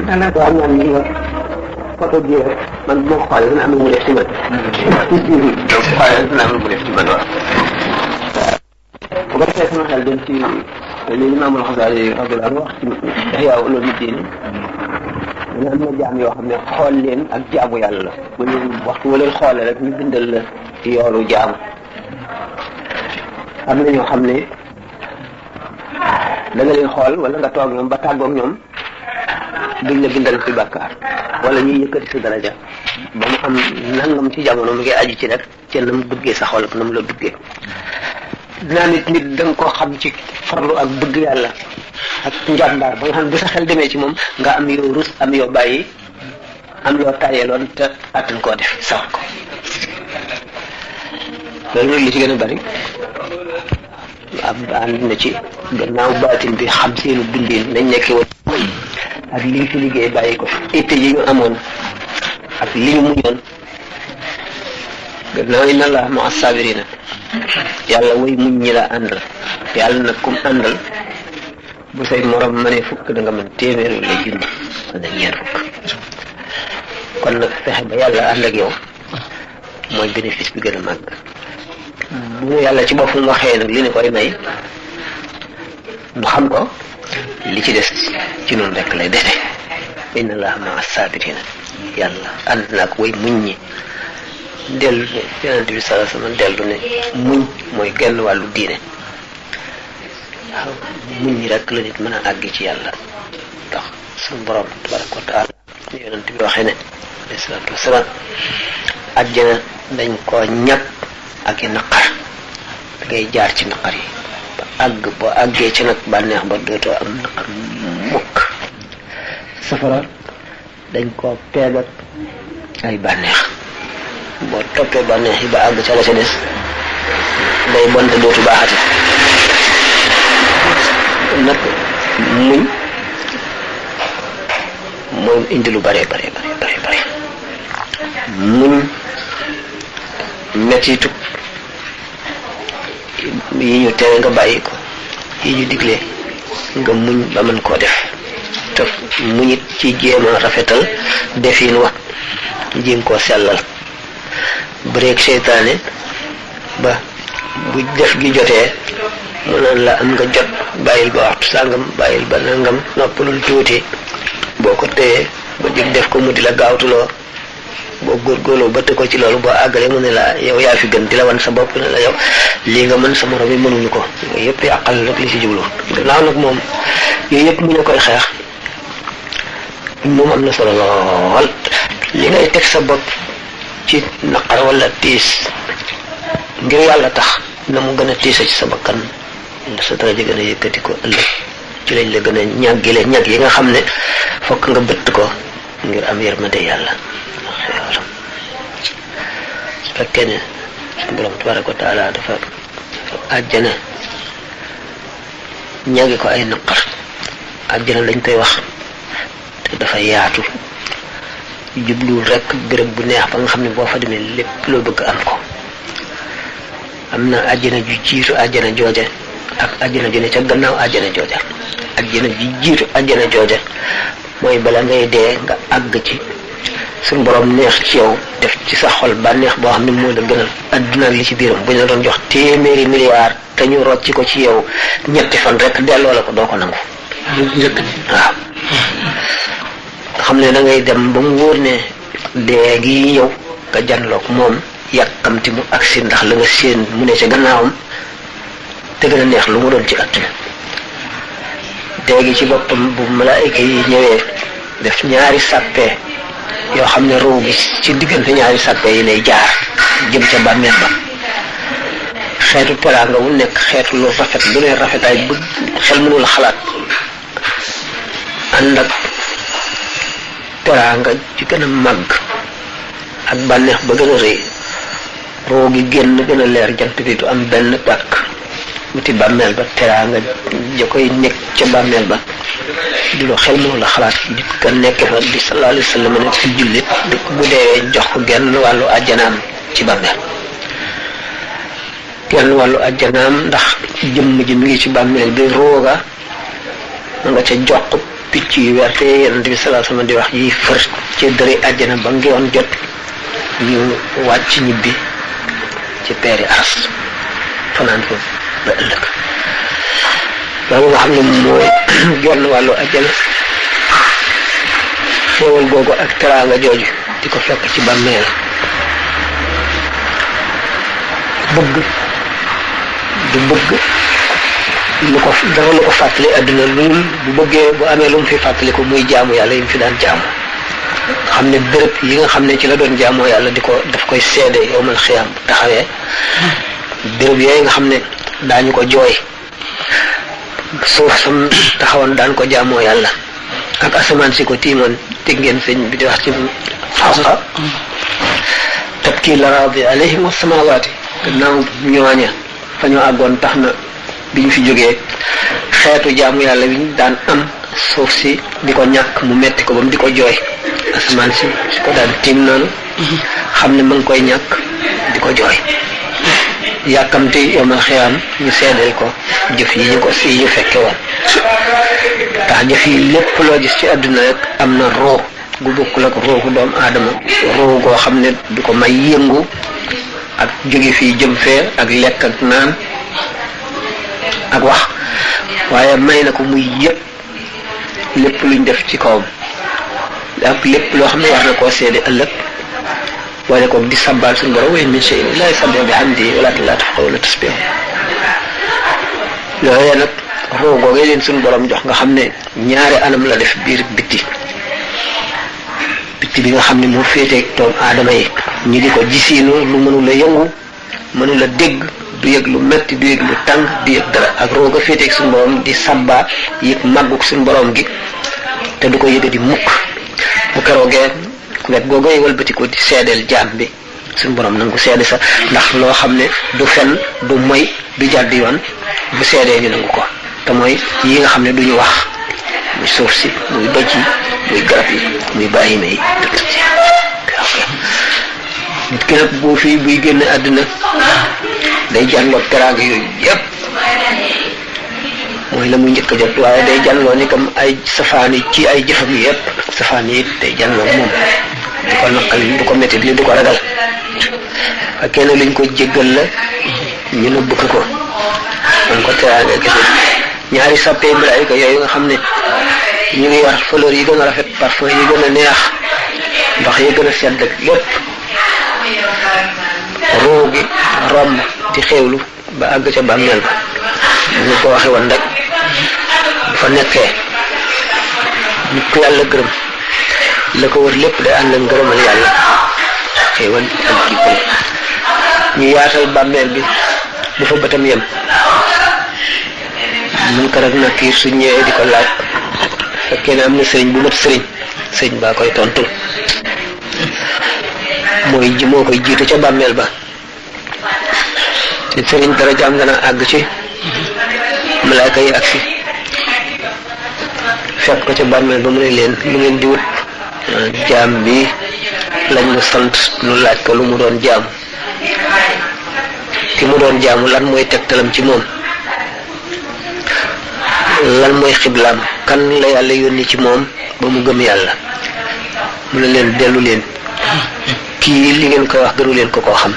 daanaka am naa ni nga photo bi rek man bu ma ko xoolee dina am lu mu def ci man. donc xoolee dina am lu mu def ci man waaw. bu ko defee sama xel dem ci li Imaam al-Xasaali radiyallaahu anhu wax ci Ihyaa Ulumuddin dina am na jaam yoo xam ne xool leen ak jaamu yàlla la bu leen waxtu wa leen xoolee rek ñu bindal la yoolu jaamu. am na ñoo xam ne da nga leen xool wala nga toog ñoom ba tàggoog ñoom duñ la bindal ci bàkkaar wala ñuy yëkkati sa daraja ba mu am nangam ci jamono mu ngi aju ci rek ci na mu duggee sa xol ak na mu la duggee. dinaa nit da nga koo xam ci farlu ak bëgg yàlla ak njàmbaar ba nga xam ne bu sa xel demee ci moom nga am yoo rus am yoo bàyyi am yoo tàyyeeloon te attan koo def sax ko loolu li ci gën a bari ànd na ci gannaaw baatin bi xam seenu dundin nañ nekkee woon ak liñ fi liggéey bàyyi ko itte yi ñu amoon ak li ñu muñoon gannaaw inna allaha ma'a sabirina yàlla way muñ ñi la àndal yàlla nag kum àndal bu say morom mënee fukk da nga mën téeméer yu lay junni wala ñeent fukk kon nag fexe ba yàlla ànd ak yow mooy bénéfice bi gën a màgg bu ñu yàlla ci boppam waxee nag li ñu koy may mu xam ko li ci des ci noonu rek lay dese inna allaha ma'a sabirina yàlla ànd naag way muñ ñi dellu ne yonent bi sallallahu alayhi wasallam dellu ne muñ mooy genn wàllu diine waaw muñ ñi rek la nit mën a àgg ci yàlla ndax suñu borom tabaraka wa taala yonent bi waxee ne alayhi salaatu wasalaam àjjana dañ koo ñàkk ak i naqar da ngay jaar ci naqar yi ba àgg boo àggee ci nag bànneex ba dootoo am naqar mukk safara dañ koo peegat ay bànneex boo toppee bànneex yi ba àgg ca la ca des day bonte dootu baaxati nag muñ mooy indi lu bare muñ mettitu yi ñu tere nga bàyyi ko yi ñu digle nga muñ ba mën koo def te muñit ci jéem a rafetal defin wa jéem koo sellal bëreeg seytaane ba bu def gi jotee mu naan la am nga jot bàyyil ba waxtu sàngam bàyyil ba nangam noppalul tuuti boo ko téyee ba jóg def ko mu di la gaawtuloo boo góorgóorloo ba te ko ci loolu boo àggalee mu ne la yow yaa fi gën di la wan sa bopp ne la yow lii nga mën sa morom yi mënuñu ko yëpp yàqal rek li ci jublu gannaaw nag moom yooyu yëpp mu ne koy xeex moom am na solo lool li ngay teg sa bopp ci naqar wala tiis ngir yàlla tax na mu gën a tiisa ci sa bakkan la sa daraja gën a yëkkati ko ëllëg ci lañ la gën a ñàggile ñàgg yi nga xam ne fokk nga bëtt ko ngir am yërmande yàlla su fekkee ne suñu borom tabaraka wa taala dafa àjjana ñàggi ko ay naqar àjjana lañ koy wax te dafa yaatu jubluwul rek béréb bu neex ba nga xam ne boo fa demee lépp loo bëgg am ko am na àjjana ju jiitu àjjana jooja ak àjjana ju ne ca gannaaw àjjana jooja àjjana ju jiitu àjjana jooja mooy bala ngay dee nga àgg ci suñu borom neex ci yow def ci sa xol ba neex boo xam ne moo la gënal adduna li ci biiram bu ñu la doon jox téeméeri milliards te ñu rocci ko ci yow ñetti fan rek delloo la ko doo ko nangu waaw xam ne da ngay dem ba mu wóor ne dee gi yow nga janloog moom yàkkamti mu agsi ndax la nga séen mu ne ca gannaawam te gën a neex lu mu doon ci àdduna dee gi ci boppam bu malaayika yi ñëwee def ñaari sàppe yoo xam ne ruu gi ci diggante ñaari sàppe yi lay jaar jëm ca bàmmeel ba xeetu teraanga wu nekk xeetu lu rafet lu ne rafetaay bu xel mënul xalaat ànd ak teraanga ci gën a màgg ak bànneex ba gën a rëy roo gi génn gën a leer jant bi du am benn tàkk wuti bàmmeel ba teraanga ja koy nekk ca bàmmeel ba di lu xel mënu la xalaat nit ka nekk fa di sallallahu alayhi wa sallam ne ci jullit bu dee jox ko genn wàllu àjjanaam ci bàmmeel genn wàllu àjjanaam ndax jëmm ji mi ngi ci bàmmeel bi rooga nga ca jox picc yu werte yonent bi sallallahu alayhi wasallam di wax yi fër ci dëri àjjana ba ngoon jot ñu wàcc ñibbi ci peeri aras fanaan ko ba ëllëg loolu nga xam ne mooy genn wàllu àjjana xéewal googu ak teraanga jooju di ko fekk ci bàmmeel bëgg du bëgg lu ko dara lu ko fàttali àdduna loolu bu bëggee bu amee lu mu fi fàttali ko muy jaamu yàlla yi mu fi daan jaamu xam ne béréb yi nga xam ne ci la doon jaamoo yàlla di ko daf koy seede yowmal xiyaam bu taxawee béréb yooyu nga xam ne daañu ko jooy suuf sam taxawoon daan ko jaamoo yàlla ak asamaan si ko tiimoon dégg ngeen sëñ bi di wax ci xawqa tabki laraadi alayhim wasamawaati gannaaw ñooña fa ñu àggoon tax na bi ñu fi jógee xeetu jaamu yàlla bi ñu daan am suuf si di ko ñàkk mu metti ko ba mu di ko jooy asamaan si ko daan tiim noonu xam ne ma ngi koy ñàkk di ko jooy yàkkamti yomal xiyaam ñu seedeel ko jëf yi ñu ko si ñu fekke woon tax jëf yi lépp loo gis ci àdduna rek am na roo gu bokkul ak roogu doomu aadama roo goo xam ne du ko may yëngu ak jóge fii jëm fee ak lekk ak naan ak wax waaye may na ko muy yëpp lépp luñ def ci kawam ak lépp loo xam ne war na koo seede ëllëg wala ko di sabbal suñu borom wa in min shay'in illa yusabbihu bihamdihi walakin la tafqahuna tasbihahu loolu nag roo googee leen suñu borom jox nga xam ne ñaari anam la def biir bitti bi nga xam ne moo féeteeg doomu aadama yi ñu di ko gisiinu lu mënula yëngu mënula dégg du yëg lu metti du yëg lu tàng du yëg dara ak roo ga féeteeg suñu borom di sabba yëg màggug suñu borom gi te du ko yëga di mukk bu keroogee wet googu wëlbati ko di seedeel jaam bi suñu borom nangu seede sa ndax loo xam ne du fen du moy du jàdd yoon bu seedee ñu nangu ko te mooy yi nga xam ne duñu wax muy suuf si muy doj yi muy garab yi muy bàyyime yi nit ki nag boo fii buy génn àdduna day jànloog teraanga yooyu yépp mooy la muy njëkk a jot waaye day jànloo ni comme ay safaan yi ci ay jëfam yi yépp safaan yi day jànloo moom du ko naqal du ko métti li du ko ragal ak kenn luñ ko jéggal la ñu nëbb ko man ko teraanga kese ñaari sàppee malaayika yooyu nga xam ne ñu ngi war fleur yi gën a rafet parfum yi gën a neex ndox yi gën a sedd ak lépp roo gi romb di xéewlu ba àgg ca bàmmeel ba ñu ko waxe woon rek bu fa nekkee nit ku yàlla gërëm la ko wër lépp day ànd ak ngërëmal yàlla xéewal ak kii ñu yaatal bàmmeel bi bu fa bëtam yem mun ko rek nakiir su ñëwee di ko laaj fekkee ne am na sëriñ bu mat sëriñ baa koy tontu moo koy jiitu ca bàmmeel ba te sëriñ dara jaam dana àgg ci malaaka yi agsi fekk ko ca bàmmeel ba mu ne leen lu ngeen di wut jaam bi lañ mu sant nu laaj ko lu mu doon jaamu ki mu doon jaamu lan mooy tegtalam ci moom lan mooy xiblaam kan la yàlla yónni ci moom ba mu gëm yàlla mu ne leen dellu leen kii li ngeen koy wax gënu leen ko koo xam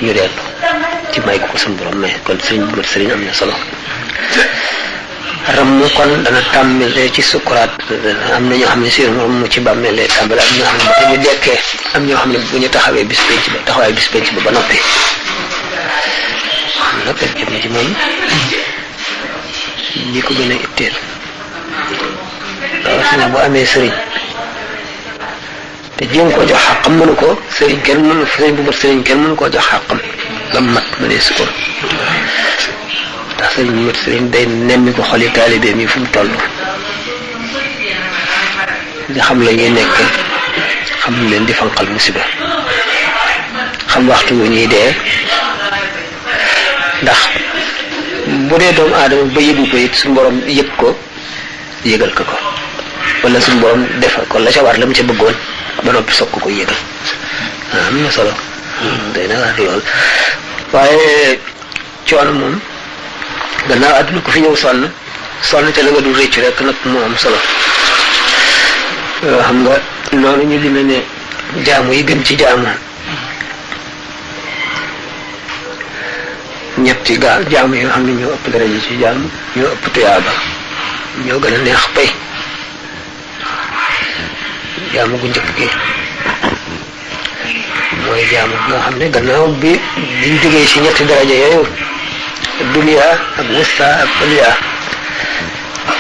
ñu dellu ci may ko suñu borom may kon sëriñ bu mat sëriñ am na solo ramm kon dana tàmbalee ci sukuraat am na ñoo xam ne si ramm ci bàmmeele tàmbale am ñoo xam ne ba ñu dekkee am ñoo xam ne bu ñu taxawee bis penc ba taxawaay bis penc ba noppi nag jëm ci moom ñi ko gën a itteel rawatina bu amee sëriñ te jéem ko jox xàqam mënu ko sëriñ bu mat sëriñ kenn mënu koo jox xàqam ba mat mënee su ko ndax sëriñ bu mat sëriñ day nemmi ko xoli taalibeem yi fu mu toll di xam la ñuy nekk xam lu leen di fanqal musiba xam waxtu wu ñuy dee ndax bu dee doomu aadama ba yëgu ko it suñu borom yëg ko yëgal ko wala suñu borom defal ko la ca war la mu ca bëggoon ba noppi soog ko yëgal am na solo day na waar lool waaye coono moom gannaaw àdduna ko fi ñëw sonn sonn te la nga dul rëcc rek nag moo am solo. xam nga noonu ñu dina ne jaamu yi gën ci jaamu ñetti jaamu yi nga xam ne ñoo ëpp daraja ci jaamu ñoo ëpp tuyaaba ñoo gën a neex pay. jaamu gu njëkk gi mooy jaamu nga xam ne gannaaw bi biñ jógee ci ñetti daraja yooyu dunya ak wusta ak ulya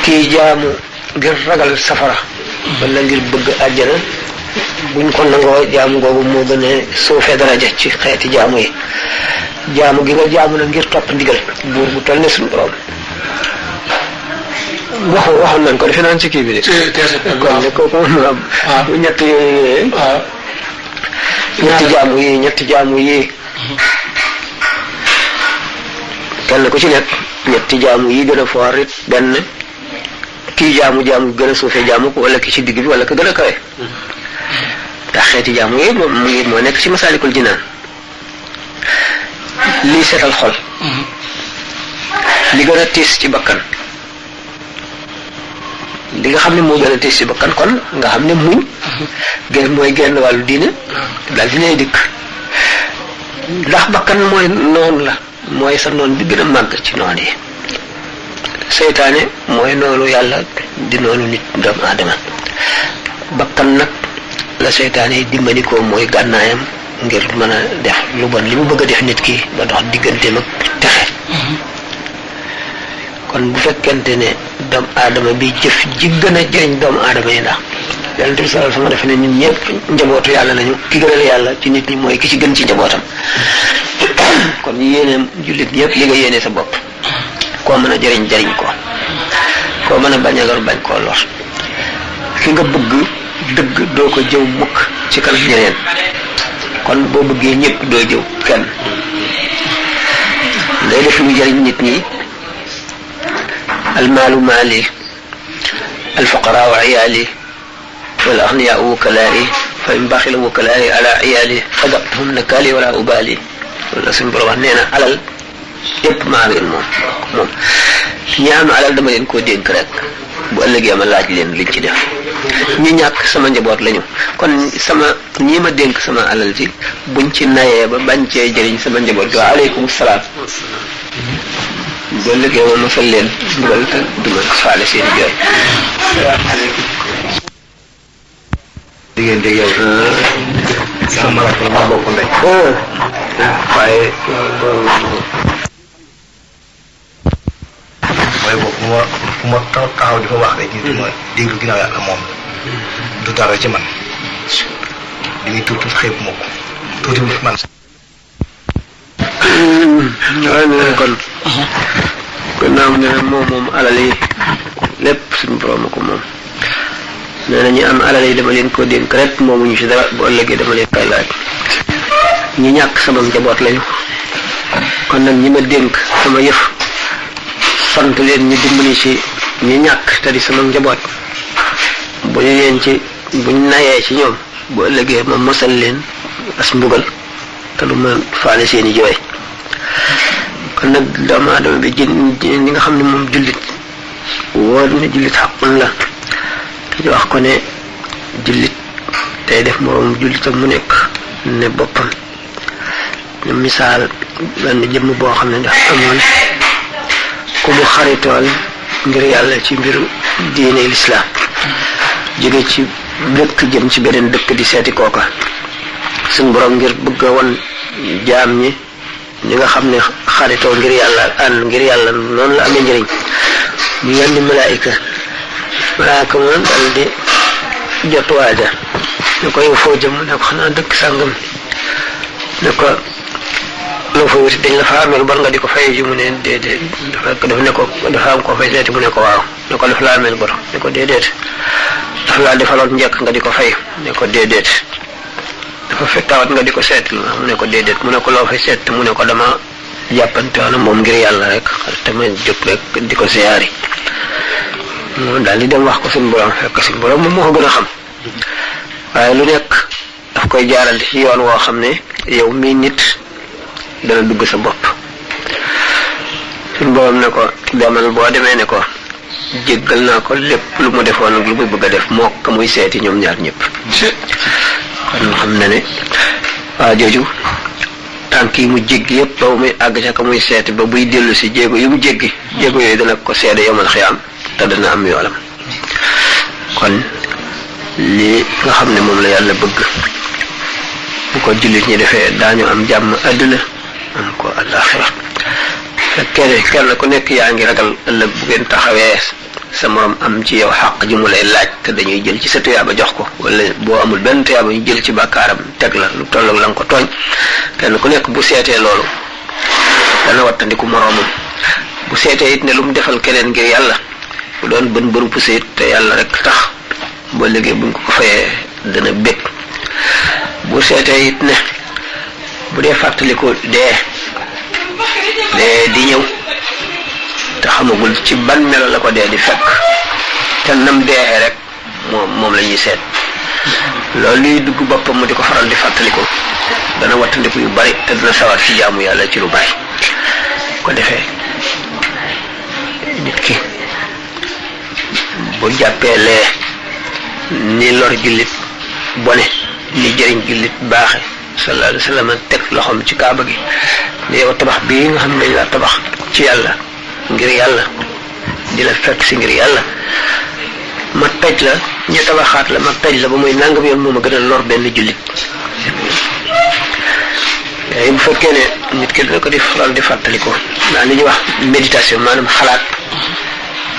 kii jaamu ngir ragal safara wala ngir bëgg àjjana buñ ko nangoo jaamu googu moo gën a suufee daraja ci xeeti jaamu yi. jaamu gi nga jaamu na ngir topp ndigal buur bu toll ne suñu borom waxoon nañ ko defe naan ci kii bi de. kon ne kooku moom ñetti yooyu ñetti jaamu yi kenn ku ci nekk ñetti jaamu yi gën a foor it benn kii jaamu gën a suufee jaamu ko wala ki ci digg bi wala ki gën a kawe. ndax xeeti jaamu yi moom moo nekk ci Masaalikul Jinaan. lii seetal xol. li gën a tiis ci bakkan. li nga xam ne moo gën a tiis ci bakkan kon nga xam ne muñ. mooy genn wàllu diine. daal dinay dikk. ndax bakkan mooy noonu la. mooy sa noon bi gën a màgg ci noon yi. seytaane mooy noonu yàlla di noonu nit doomu aadama. bakkan nag la seytaane yi dimbali ko mooy gànnaayam ngir mën a def lu bon li mu bëgg a def nit ki ba dox digganteem ak texe. kon bu fekkente ne doomu aadama bi jëf ji gën a jëriñ doomu aadama yi ndax yonent bi sallallahu alayhi wasallam dafa ne ñun ñëpp njabootu yàlla nañu ki gënal yàlla ci nit ñi mooy ki ci gën ci njabootam. kon yéeneem jullit yëpp li nga yéene sa bopp koo mën a jëriñ ko koo mën a bañ a lor bañ koo lor ki nga bëgg dëgg doo ko jëw mukk ci kanam ñeneen kon boo bëggee ñëpp doo jëw kenn ngay def lu jëriñ nit ñi. almaalu maali alfuqaraa wa iyaali wal agniyaa wukalaa'i fa in baxila wukalaa'i ala iyaali fadaqtuhum nakaali wala ubaali. wala suñu borom wax nee na alal yëpp maa leen moom ñi am alal dama leen koo dénk rek bu ëllëgee ma laaj leen liñ ci def. ñi ñàkk sama njaboot lañu kon ñii ma dénk sama alal ji buñ ci nayee ba bañ cee jëriñ sama njaboot gi. wa aleykum salaam. bu ëllëgee ma mosal leen mbugal te duma faale seen jooy. diggante yow sama rakk la ma bokk ndey. waaye mooy boobu fu ma taxaw di fa wax rek ñu ma déglu ginnaaw yàlla moom du dara ci man li muy tuuti xeeb moo ko tuuti bu fi man. waaye nee kon gannaaw ne moom alal yi lépp suñu borom ko moom. nee na ñi am alal yi dama leen ko dénk rek moomuñu ci dara bu ëllëgee dama leen koy laaj. ñi ñàkk sama njaboot lañu kon nag ñi ma dénk sama yëf sant leen ñu dimbali ci ñi ñàkk te di sama njaboot buñ nayee ci ñoom bu ëllëgee ma mosal leen as mbugal te du ma faale seeni jooy. kon nag doomu aadama bi ñi nga xam ne moom jullit wóor ne jullit xaqun la te wax ko ne jullit tey def moom jullitam mu nekk ne boppam. ñu misaal benn jëmm boo xam ne dafa amoon ku mu xaritool ngir yàlla ci mbiru diine lislaam jóge ci dëkk jëm ci beneen dëkk di seeti kooka suñ borom ngir bëgg a won jaam ñi nga xam ne xaritoo ngir yàlla ànd ngir yàlla noonu la amee njëriñ mu yónni malaayika moom dal di jot waaja ne ko yow foo jëm ne ko xanaa dëkk sàngam ne ko loo fa wuti dañ la fa ameel bor nga di ko fay ji mu ne déedéet dafa am koo fay seeti mu ne ko waaw ne ko dafa la ameel bor ne ko déedéet dafa laa defaloon njëkk nga di ko fay ne ko déedéet dafa fekk tawat nga di ko seet mu ne ko déedéet mu ne ko loo fay seet mu ne ko dama jàppante woon moom ngir yàlla rek te ma jóg rek di ko siyaari moom daal di dem wax ko suñu borom fekk suñu borom moom moo ko gën a xam waaye lu nekk daf koy jaaral ci yoon woo xam ne yow mii nit dana dugg sa bopp suñu borom ne ko demal boo demee ne ko jéggal naa ko lépp lu mu defoon ak lu muy bëgg a def moo ko muy seeti ñoom ñaar ñëpp kon xam na ne waa jooju tànk yi mu jéggi yëpp ba muy àgg ca ka muy seeti ba buy dellu si jéego yu mu jéggi jéego yooyu dana ko seede yomal xiyaam te dana am yoolam kon lii nga xam ne moom la yàlla bëgg bu ko jullit ñi defee daañu am jàmm àdduna am ko àllaaxira kenn ku nekk yaa ngi ragal ëllëg bu ngeen taxawee sa morom am ci yow xàq ji mu lay laaj te dañuy jël ci sa tuyaaba jox ko wala boo amul benn tuyaaba ñu jël ci bàkkaaram teg la lu tolloog la nga ko tooñ kenn ku nekk bu seetee loolu dana wattandiku moroomam bu seetee it ne lu mu defal keneen ngir yàlla bu doon bën bëru puse it te yàlla rek tax boo liggéey buñ ko fayee dana bég bu seetee it ne bu dee fàttaliku dee di ñëw te xamagul ci ban melo la ko dee di fekk te nam deexee rek moom la ñuy seet loolu luy dugg boppam mu di ko faral di fàttaliku dana wattandiku yu bari te dina sawar ci jaamu yàlla ci lu bari ko defee nit ki bu jàppee lee ni lor jullit bone ni jëriñ jullit baaxe sallallahu alayhi wa sallam teg loxoom ci kaaba gi ne yow tabax bii nga xam ne dañ la tabax ci yàlla ngir yàlla di la fekk si ngir yàlla ma taj la ñu tabaxaat la ma taj la ba muy nangam yoon moom a gën a lor benn jullit yooyu bu fekkee ne nit ki dina ko di faral di fàttaliko daa li ñuy wax méditation maanaam xalaat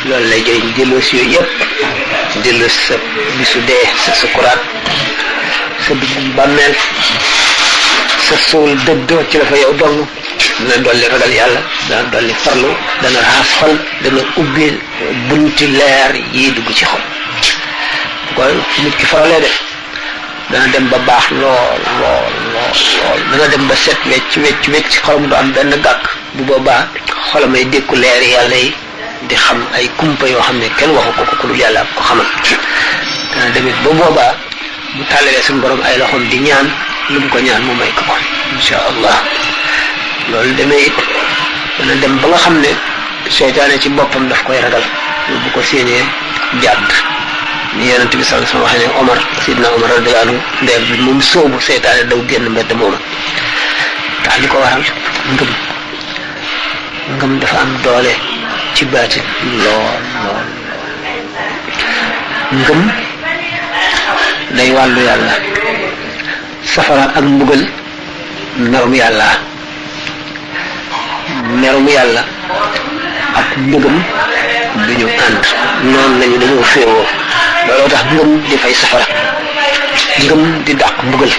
loolu lay jëriñ delloo si yooyu yëpp delloo si sa bisu dee sa sukuraat sa bisu bàmmeel sa suul dëddoo ci la fa yow dong dana dolli ragal yàlla dana dolli farlu dana raxas xol dana ubbi bunti leer yi dugg ci xol kon nit ki faralee def dana dem ba baax lool dana dem ba set wecc xolam du am benn gàkk bu boobaa xolamay dékku leeri yàlla yi di xam ay kumpa yoo xam ne kenn waxu ko ku dul yàlla ak ko xamal dana demit ba boobaa bu tàllalee suñu borom ay loxoom di ñaan lu mu ko ñaan mu may ko insha allah loolu demee it dana dem ba nga xam ne seytaane ci boppam daf koy ragal bu ko séenee jàdd ni yonent bi sallallahu alayhi wa sallam waxee ne Omar sidna Omar radiyallahu anhu ndeer bi moom soobu seytaane daw génn mbedd mooma tax li ko waral ngëm dafa am doole ci baatin lool ngëm day wàllu yàlla safara ak mbugal merum yàlla ak mbëggam duñu ànd noonu lañu dañoo féewoo looloo tax ngëm di fay safara ngëm di dàq mbugal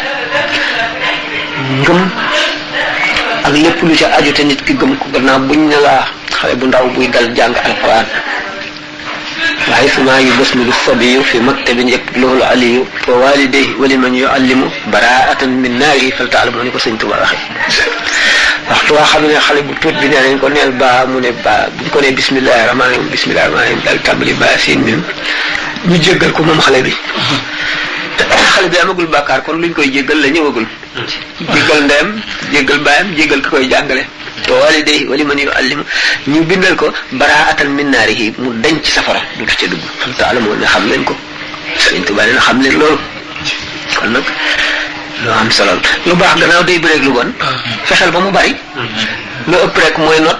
ngëm ak lépp lu ca aju te nit ki gëm ko gannaaw buñ ne laa xale bu ndaw buy dal jàng alquran waaye suma yu basmilu sabiyu fi maktabin yaktubuhu aliyu wa walidayhi wa liman yuallimu baraatan min naari fal taalamu ni ko sëñ Tuba waxee waxtu waa xam ne xale bu tuut bi nee nañ ko neel ba mu ne ba buñ ko ne bismillahi rahmaani rahim daal tàmbali ba siin mim ñu jéggal ko moom xale bi te xale bi amagul bàkkaar kon luñ koy jéggal la ñëwagul jéggal ndeyam jéggal baayam jéggal ki koy jàngale wa walidayhi wa liman yuallimu ñu bindal ko baraatan min naarihi mu denc safara dutu ca dugg fal taalamu ne xam leen ko Sëriñ Tuubaa ne xam leen loolu kon nag loo am solo lu baax gannaaw day bëreeg lu bon fexeel ba mu bari lu ëpp rek mooy not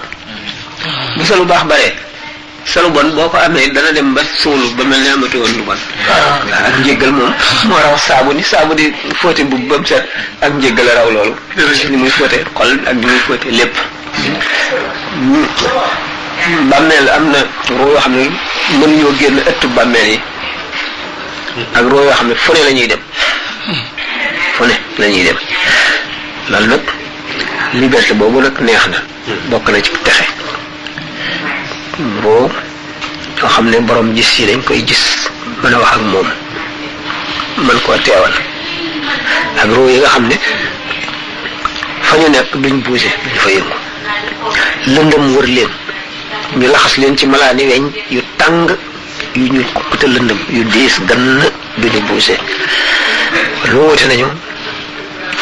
bu sa lu baax baree sa lu bon boo ko amee dana dem ba suulu ba mel ne amatu woon lu bon ak njéggal moom moo raw saabu di fóote bu ba mu set ak njéggal raw loolu ni muy fóote xol ak ni muy fóote lépp bàmmeel am na roo yoo xam ne mënuñoo génn ëttu bàmmeel yi ak roo yoo xam ne fu ne la ñuy dem loolu nag liberté boobu nag neex na bokk na ci texe roo yoo xam ne borom gis yi dañ koy gis mën a wax ak moom mën koo teewal ak roo yi nga xam ne fa ñu nekk duñ bougé duñ fa yëngu lëndëm wër leen ñu laxas leen ci malaani weñ yu tàng yu ñu kukkute lëndëm yu diis gann duñu bougé lu wute nañu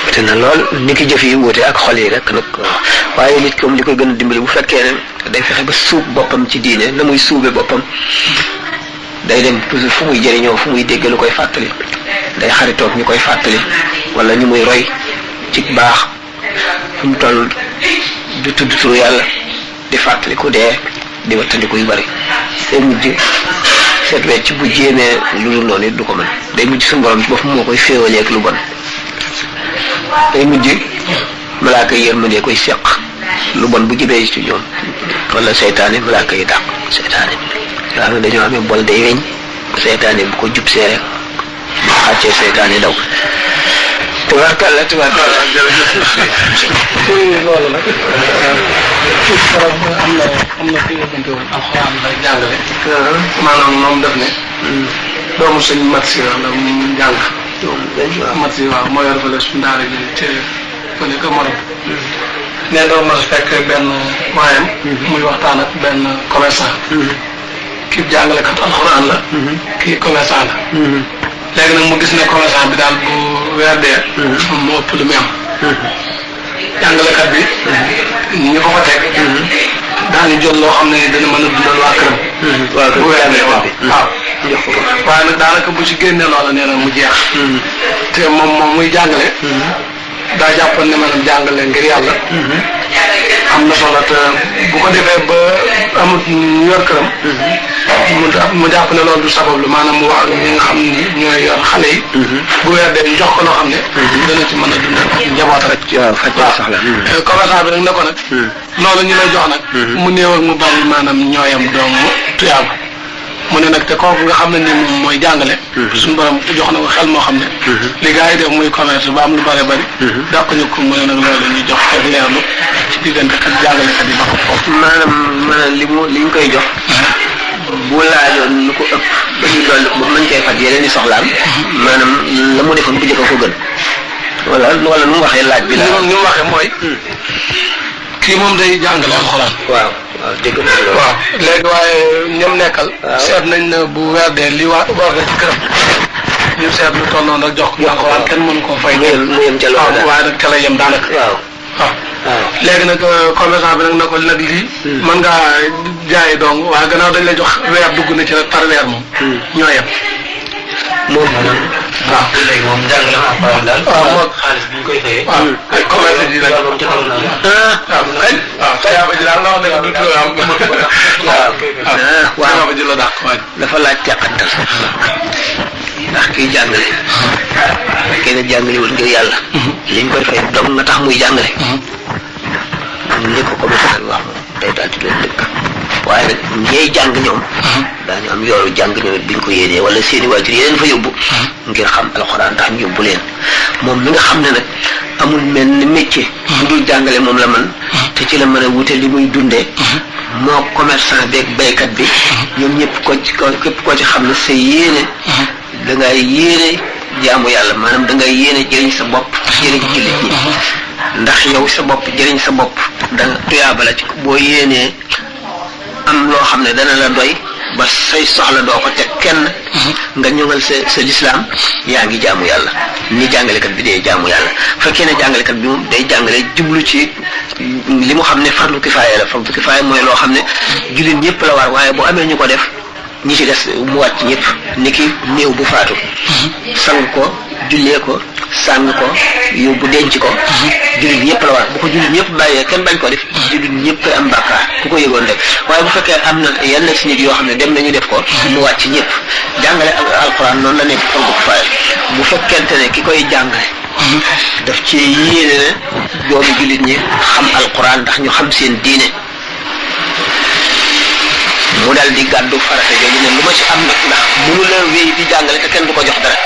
wute na lool ni ki jëf yi wute ak xol yi rek nag waaye nit ki moom li koy gën a dimbali bu fekkee ne day fexe ba suub boppam ci diine na muy suube boppam day dem toujours fu muy jëriñoo fu muy dégg lu koy fàttali day xaritoog ñu koy fàttali wala ñu muy roy ci baax fu mu toll di tudd turu yàlla di fàttali ku dee di wattandiku yu bari day mujj seet wecc bu jéemee lu dul noonu it du ko mën day mujj suñu borom boppam moo koy féewalee ak lu bon day mujj malaaka yi yërmandee koy seq lu bon bu jibee ci ñoom wala seytaane malaaka yi dàq seytaane daa xam ne dañoo amee bol day weñ seytaane bu ko jub see rek bu xàccee seytaane daw tubaarkàlla loolu nag am na fi yóbbante woon alxuraan lay jàngale maanaam moom def ne doomu sëñ mat si la mu jàng mat si waaw moo yor fële suñu daara ji te fële ko morom ne doon na fekk benn waayam muy waxtaan ak benn commerçant kii jàngalekat alxuraan la kii commerçant la léegi nag mu gis ne commerçant bi daal bu weer dee moo ëpp lu muy am jàngalekat bi ñu ko fa teg daañu jël loo xam ne dana mën a dundal waa këram bu weer dee waaw waaye nag daanaka bu ci génnee loola nee na mu jeex te moom muy jàngale daa jàppoon ne maanaam jàngale ngir yàlla am na solo te bu ko defee ba amut ñu yor këram mu jàpp ne loolu du sabab lu maanaam mu wax ak ñi nga xam ni ñooy yor xale yi bu weer dee ñu jox ko loo xam ne dana ci mën a dundal njaboot rek commerçant bi nag ne ko nag loolu ñu lay jox nag mu néew ak mu bari maanaam ñooyam doomu tuyaaba mu ne nag te kooku nga xam ne ni moom mooy jàngale suñu borom jox na ko xel moo xam ne li gars yi def muy commerce ba am lu bari bari dàq ñu ko mu ne nag loolu ñu jox ak leerlu ci diggante kat jàngalekat yi ba ko foofu maanaam li ñu koy jox bu laajoon lu ko ëpp ba ñu dolli ba mën cee faj yeneen i soxlaam maanaam la mu defoon bu jëkk ko gën wala nu mu waxee laaj bi la ni mu waxee mooy kii moom day jàngale alxuraan waaw dégg nga loolu waaw léegi waaye ñoom nekkal seet nañ ne bu weer dee li war na ci këram ñu seet lu toll noonu rek jox ko alxuraan kenn mënu koo fay mu yem ca loolu waaye nag ca la yem daanaka waaw léegi nag commerçant bi nag na ko nag lii mën ngaa jaayi dong waaye gannaaw dañ lay jox weer dugg na ci rek par weer moom ñoo yem moom waaw léegi moom jàngale alxuraan daal moom xaalis bi ñu koy fayee waaw ay commerce ji la moom ca kaw la waaw tayaaba ji daal la wax ne du am waaw tayaaba ji la dàq waaj dafa laaj teqantal ndax kiy jàngale fekkee ne jàngalewul ngir yàlla liñ koy fay dong nga tax muy jàngale li ko commerçant wax moom day daal di doon dëkk waaye nag ñey jàng ñoom daañu am yoolu jàng ñoom it biñ ko yéenee wala seeni waajur yeneen fa yóbbu ngir xam alxuraan tax ñu yóbbu leen moom mi nga xam ne nag amul mel ni métier bu dul jàngale moom la man te ci la mën a wute li muy dundee moo commerçant beeg baykat bi ñoom ñëpp képp koo ci xam ne sa yéene da ngay yéene jaamu yàlla maanaam da ngay yéene jëriñ sa bopp jëriñ jullit ñi ndax yow sa bopp jëriñ sa bopp da tuyaaba la ci boo yéenee am loo xam ne dana la doy ba say soxla doo ko teg kenn nga ñoŋal sa lislaam yaa ngi jaamu yàlla ni jàngalekat bi dee jaamu yàlla fekkee ne jàngalekat bi moom day jàngale jublu ci li mu xam ne fardu kifaaya la fardu kifaaya mooy loo xam ne jullit ñëpp la war waaye bu amee ñu ko def ñi ci des mu wàcc ñëpp ni ki néew bu faatu sang ko jullee ko sàng ko yóbbu denc ko jullit ñëpp la war bu ko jullit ñëpp bàyyee kenn bañ ko def jullit ñëpp am bàkkaar ku ko yëgoon rek waaye bu fekkee am na yenn si nit yoo xam ne dem nañu def ko mu wàcc ñëpp jàngale alxuraan noonu la nekk fardu kifaaya bu fekkente ne ki koy jàngale daf ci yéene ne doomu jullit ñi xam alxuraan ndax ñu xam seen diine mu daal di gàddu farata jooju ne lu ma ci am nag ndax mënu la wéy di jàngale te kenn du ko jox dara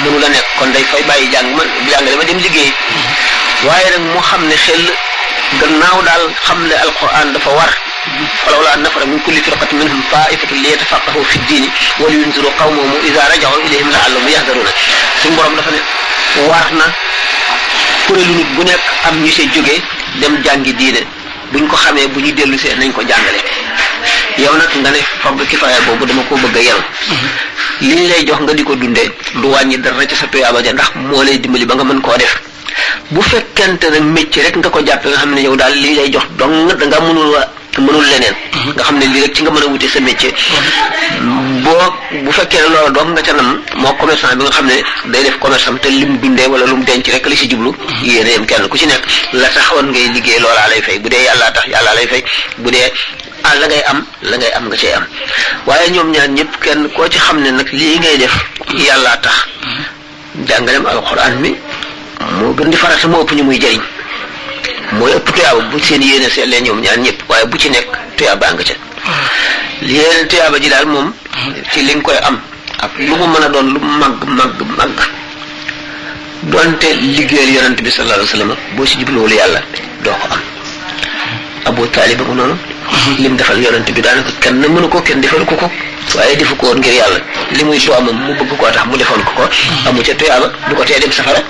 mënu la nekk kon day fay bàyyi jàngale ma dem liggéey waaye nag mu xam ne xel gannaaw daal xam ne alquran dafa war falawlaa nafara min kulli firqatin minhum taifatun li yatafaqahu fi ddiini wa liyunziru qawmahum ida raja'u ilayhim la'allahum yahdaruna suñu borom dafa ne war na kuréelu nit bu nekk am ñu see jógee dem jàngi diine buñ ko xamee bu ñu dellu see nañ ko jàngale yow nag nga ne fardu kifaaya boobu dama ko bëgg a yenu li ñu lay jox nga di ko dundee du wàññi dara ci sa tuyaaba ja ndax moo lay dimbali ba nga mën koo def bu fekkente nag métier rek nga ko jàppe nga xam ne yow daal li lay jox dong da nga mënul mënul leneen nga xam ne lii rek ci nga mën a wute sa métier bu fekkee ne loolu doom nga ca nam moo commerçant bi nga xam ne day def commerce am te lim dundee wala lu mu denc rek li si jublu yéen a yem kenn ku ci nekk la taxawoon ngay liggéey loolaa lay fay bu dee yàllaa tax yàllaa lay fay bu dee la ngay am nga cay am waaye ñoom ñaar ñëpp kenn koo ci xam ne nag lii ngay def yàllaa tax jàngalem alxuraan mi moo gën di farata moo ëpp ñu muy jëriñ mooy ëpp tuyaaba bu seen yéene seetlee ñoom ñaar ñëpp waaye bu ci nekk tuyaaba nga ca yéene tuyaaba ji daal moom ci li nga koy am ak lu mu mën a doon lu màgg doonte liggéeyal yonent bi sallallahu alayhi wasallam boo si jubluwul yàlla doo ko am Abu Taalib ko noonu lim defal yonent bi daanaka kenn mënu ko kenn defal ko waaye defu ko woon ngir yàlla li muy doomam mu bëgg koo tax mu defoon ko amu ca tuyaaba du ko tee dem safara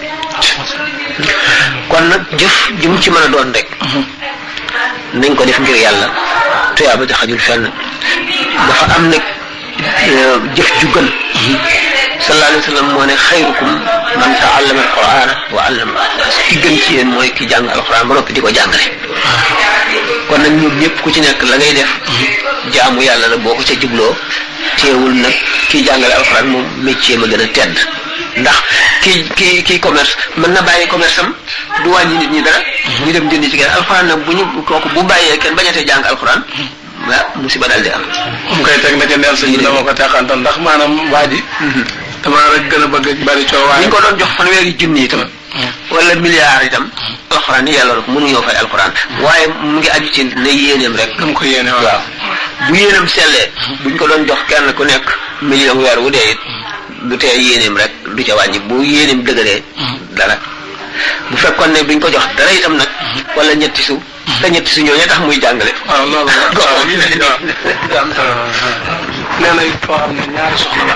kon nag jëf ji mu ci mën a doon rek nañ ko def ngir yàlla tuyaaba ja xajul fenn dafa am nag jëf ju gën sallallahu alayhi wa sallam moo ne xayrukum man taallama alqur'ana wa allama ki gën ci yéen mooy ki jàng alquran ba noppi di ko jàngale kon nag ñoom ñëpp ku ci nekk la ngay def jaamu yàlla la boo ko ca jubloo teewul nag kii jàngale alquran moom métier ma gën a tedd ndax kii commerce mën na bàyyi commerce am du wàññi nit ñi dara ñu dem jëndi ci kenn alquran nag bu ñu kooku bu bàyyee kenn bañatee jàng alquran waaw musiba daal di am. mu koy teg na ca ndeel sëñ bi dama ko teqantal ndax maanaam waa ji damaa rek gën a bëgg bari coow waaye. ñu ko doon jox fanweeri junni itam. wala milliard itam. alxuraan yi yàlla rek mënuñoo fay alxuraan. waaye mu ngi aju ci ne yéeneem rek. dama ko yéene waaw. bu yéeneem sellee. buñ ko doon jox kenn ku nekk million weer wu dee it du tee yéeneem rek du ca wàññi bu yéeneem dëgëree. dara bu fekkoon ne duñ ko jox dara itam nag. wala ñetti su. te ñetti su ñooñu tax muy jàngale. waaw loolu waaw nee na it koo xam ne ñaari soxna la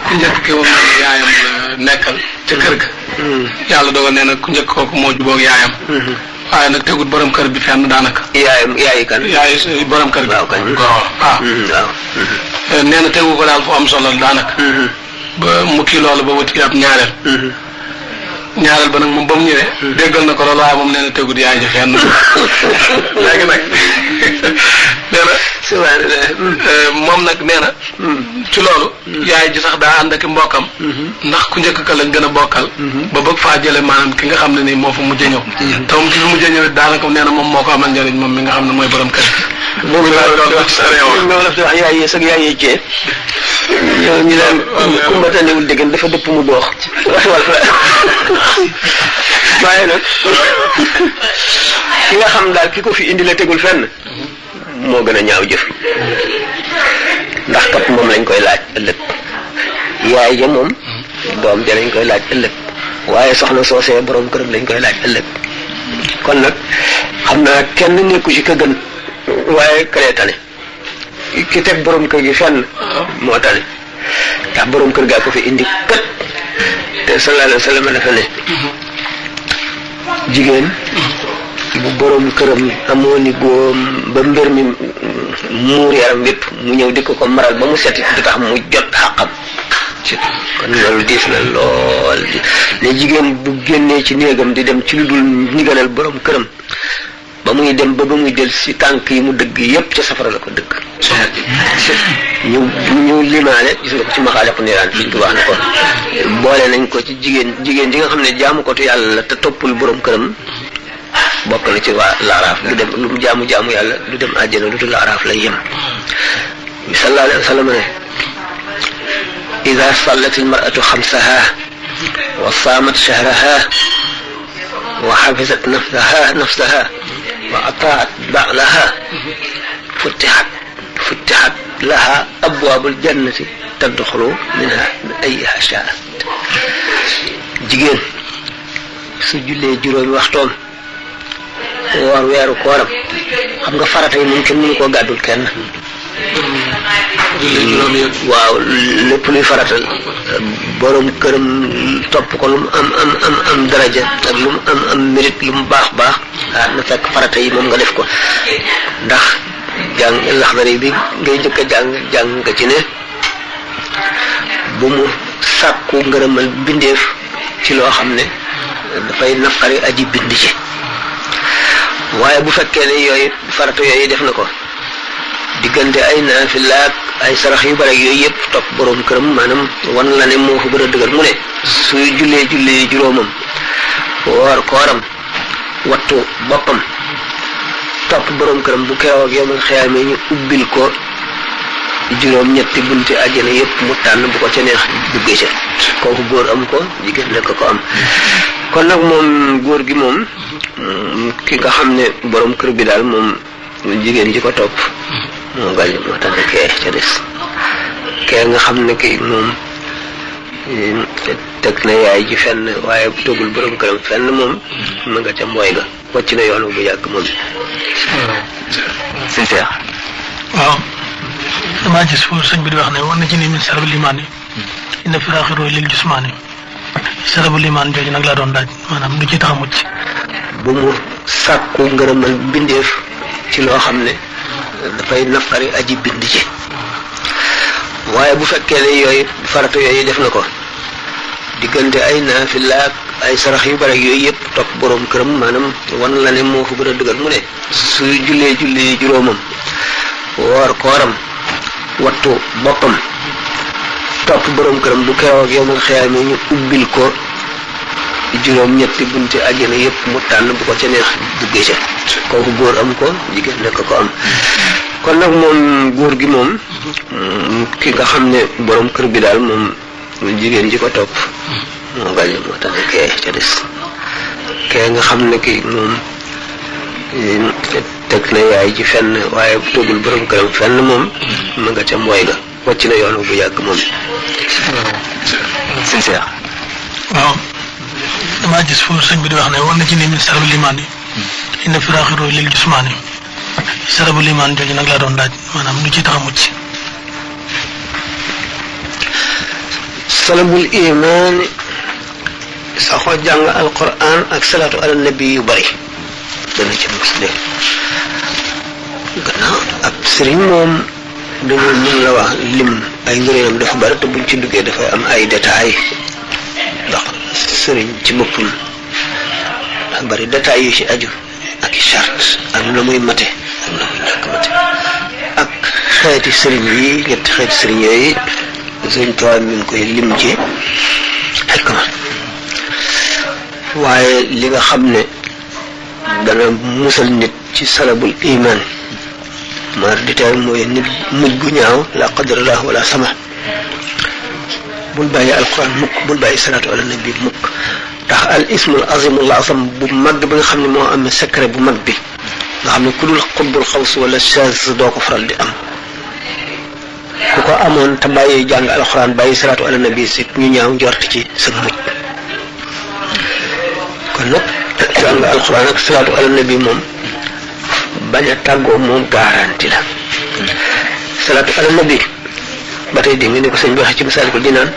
ku njëkk ki moom yaayam nekkal ca kër ga. yàlla dogal nee na ku njëkk kooku moo jubóog yaayam. waaye nag tegut borom kër bi fenn daanaka. yaayi kan. yaayi borom kër bi. waaw kañ waaw. waaw. nee na tegu ko daal fu am solo daanaka. ba mu kii loolu ba wut ab ñaareel. ñaareel ba nag moom ba mu ñëwee. déggal na ko loolu waaye moom nee na tegut yaay ji fenn. léegi nag nee na. moom nag nee na. ci loolu. yaay ji sax daa ànd ak mbokkam. ndax ku njëkk ka lañ gën a bokkal. ba bëgg faa jële maanaam ki nga xam ne nii moo fa mujj a ñëw. te moom ki fi mujj a ñëw daanaka nee na moom moo ko amal njëriñ moom mi nga xam ne mooy borom kër gi. boobu la wax yaay yee sag yaay yee cee. yow ñu leen kumba tànnewul dégg dafa dëpp mu doox. waaye nag ki nga xam daal ki ko fi indi la tegul fenn moo gën a ñaaw jëf ndax kat moom lañ koy laaj ëllëg yaay ja moom doom ja lañ koy laaj ëllëg waaye soxna soosee borom këram lañ koy laaj ëllëg kon nag xam naa kenn nekku ci ka gën waaye këlee tane ki teg borom kër gi fenn moo tane ndax borom kër gaa ko fi indi kat te sallallahu alayhi wa sallam dafa ne jigéen bu borom këram amoon ni góom ba mbir mi muur yaram wépp mu ñëw di ko maral ba mu set du tax mu jot xàqam kon loolu diis na lool ne jigéen bu génnee ci néegam di dem ci lu dul ndigalal borom këram ba muy dem ba muy del si tànk yi mu dëgg yépp ca safara la ko dëgg ñu limaale gis nga ko ci maxaaliqu niiraan fiñ ko wax na ko boole nañ ko ci jigéen ji nga xam ne jaamu ko tu yàlla la te toppul borom këram bokk na ci waa laaraaf du dem lu mu jaamu yàlla du dem àjjana lu dul laaraaf lay yem sallallahu alayhi wa sallam ne ida sallat almaratu xamsaha wa saamat shahraha wa xafisat nafsaha wa ataat ba'laha futixat laha abwaabul jannati tadxulu minha min ayyiha shaat jigéen su jullee juróomi waxtoom woor weeru kooram xam nga farata yi moom kenn mënu koo gàddul kenn waaw lépp luy faratal borom këram topp ko lu mu am daraja ak lu mu am mérite lu mu baax na fekk farata yi moom nga def ko ndax jàng Laxdari bi ngay jëkk a jàng nga ci ne bu mu sàkku ngërëmal bindeef ci loo xam ne dafay naqari aji bind ci waaye bu fekkee ne yooyu farata yooyu def na ko diggante ay naafila ak ay sarax yu bari yooyu yëpp topp borom këram maanaam wan la ne moo fa gën a dëgër mu ne suy jullee juróomam woor kooram wattu boppam topp borom këram bu keroog yow man xiyaamee ñu ubbil ko juróom ñetti bunti àjjana yëpp mu tànn bu ko ca neex duggee ca kooku góor am ko jigéen rekk ko am kon nag moom góor gi moom ki nga xam ne borom kër bi daal moom jigéen ji ko topp moo gàll moo tax kee ca des kee nga xam ne kii moom teg na yaay ji fenn waaye togul borom këram fenn moom ma nga ca mbooy ga wàcc na yoon bu yàgg moom sincère waaw damaa gis foofu sëñ bi di wax ne war na ci ni min sarabul imaan yi inna firaaxiru lil jusmaani sarabul imaan jooju nag laa doon laaj maanaam lu ci tax a mucc bu mu sàkku ngërëmal bindeef ci loo xam ne dafay naqari aji bind ci waaye bu fekkee ne yooyu farata yooyu def na ko diggante ay naafila ak ay sarax yu bari yooyu yëpp topp borom këram maanaam wan la ne moo fa gën a dëgër mu ne suy jullee juróomam woor kooram wattu boppam topp borom këram bu keroog yow man xiyaamee ñu ubbil ko juróom ñetti bunti àjjana yëpp mu tànn bu ko ca neex duggee ca kooku góor am ko jigéen rekk ko am kon nag moom góor gi moom ki nga xam ne borom kër bi daal moom jigéen ji ko topp moo gàll moo tax kee ca des kee nga xam ne ki moom teg na yaay ji fenn waaye togul borom këram fenn moom ma nga ca mbooy ga wàcc na yoon bu yàgg moom sincère waaw damaa gis foofu sëñ bi di wax ne war na ci ni min sarabul imaan yi inna firaaxiru lil jusmaani sarabul imaan jooju nag laa doon laaj maanaam lu ci tax a mucc salabul imaan saxoo jàng alquran ak salaatu ala nabi yu bari dana ci musle gannaaw ab sëriñ moom dañoo mën la wax lim ay ngëneelam dafa bari te buñ ci duggee dafay am ay détails ndax sëriñ ci boppam dafa bari détails yu ci aju ak i charte ak na muy mate ak na muy ñàkk mate ak xeeti sëriñ yi ñetti xeeti sëriñ yooyu sëriñ Tuubaa mi ngi koy lim ci xikma waaye li nga xam ne dana musal nit ci salabul iman maar di teel mooy nit mujj gu ñaaw la qadrallah wala sama bul bàyyi alquran mukk bul bàyyi salaatu ala nabi mukk ndax al ismul azimul azam bu mag bi nga xam ne moo amee secret bu mag bi nga xam ne ku dul xutbul xaws wala chaz doo ko faral di am ku ko amoon te bàyyi jàng alquran bàyyi salaatu ala nabi si ñu ñaaw njort ci sa mujj kon nag jàng alquran ak salaatu ala nabi moom bañ a tàggoo moom garanti la salaatu ala nabi ba tey dégg nga ni ko sëñ bi waxee ci Masaalikul Jinaan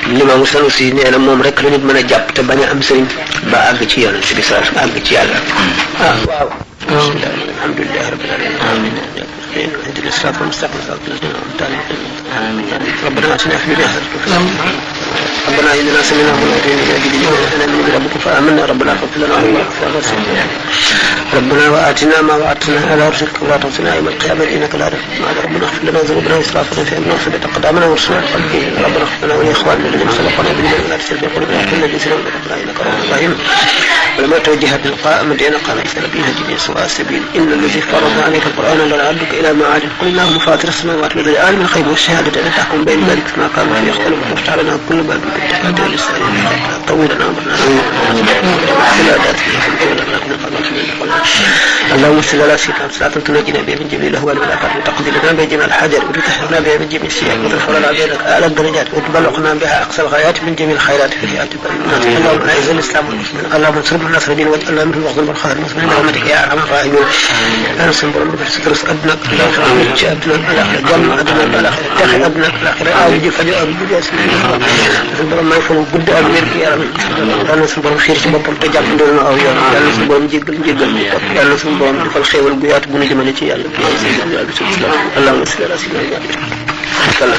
Limaamu Sanusi nee na moom rek la nit mën a jàpp te bañ a am sëriñ ba àgg ci yoon si biir àgg ci yàlla. waaw. alhamdulilah rabbil alamin. اهدنا الصراط المستقيم صراط الذين انعمت عليهم ربنا اتنا في الدنيا حسنه ربنا اننا سمعنا مناديا ينادي للإيمان ان آمنوا بربكم فآمنا ربنا فاغفر لنا ربنا وآتنا ما وعدتنا على رسلك ولا تخزنا يوم القيامة إنك لا تخلف الميعاد ربنا اغفر لنا ذنوبنا وإسرافنا في أمرنا وثبت أقدامنا وانصرنا على القوم الكافرين ربنا اغفر لنا ولإخواننا الذين سبقونا بالإيمان ولا تجعل في قلوبنا غلا للذين آمنوا ربنا إنك رؤوف رحيم ولما توجه بالقاء مدينة قال عيسى نبيها جميع سواء السبيل إن الذي فرض عليك القرآن لنعدك إلى معاد قل اللهم فاطر السماوات والأرض عالم الغيب والشهادة أنت تحكم بين ذلك فيما كانوا فيه يختلفون وافتح لنا كل باب بالتقوى والإحسان طول لنا أمرنا اللهم صل على سيدنا صلاة تنجينا بها من جميع الأهوال والآفات وتقضي لنا بها جميع الحاجات وتطهرنا بها من جميع السيئات وترفع لنا بها أعلى الدرجات وتبلغنا بها أقصى الغايات من جميع الخيرات في حياة البرية اللهم أعز الإسلام والمسلمين اللهم انصر النصر الدين واجعلنا منه المغضوب والخير المسلمين برحمتك يا أرحم الراحمين يا نصر برحمتك سترس أبنك لا تحمل أبنك الآخرة جمع أبنك الآخرة اتخذ أبنك الآخرة أوجي فجأة بجي أسمين نصر ما يفعل قد أبنك يا رب يا نصر برحمتك خير شباب تجاب دون أو يا نصر برحمتك جيجل يا نصر برحمتك فالخير والقيات بني جمالك يا الله اللهم صل على سيدنا محمد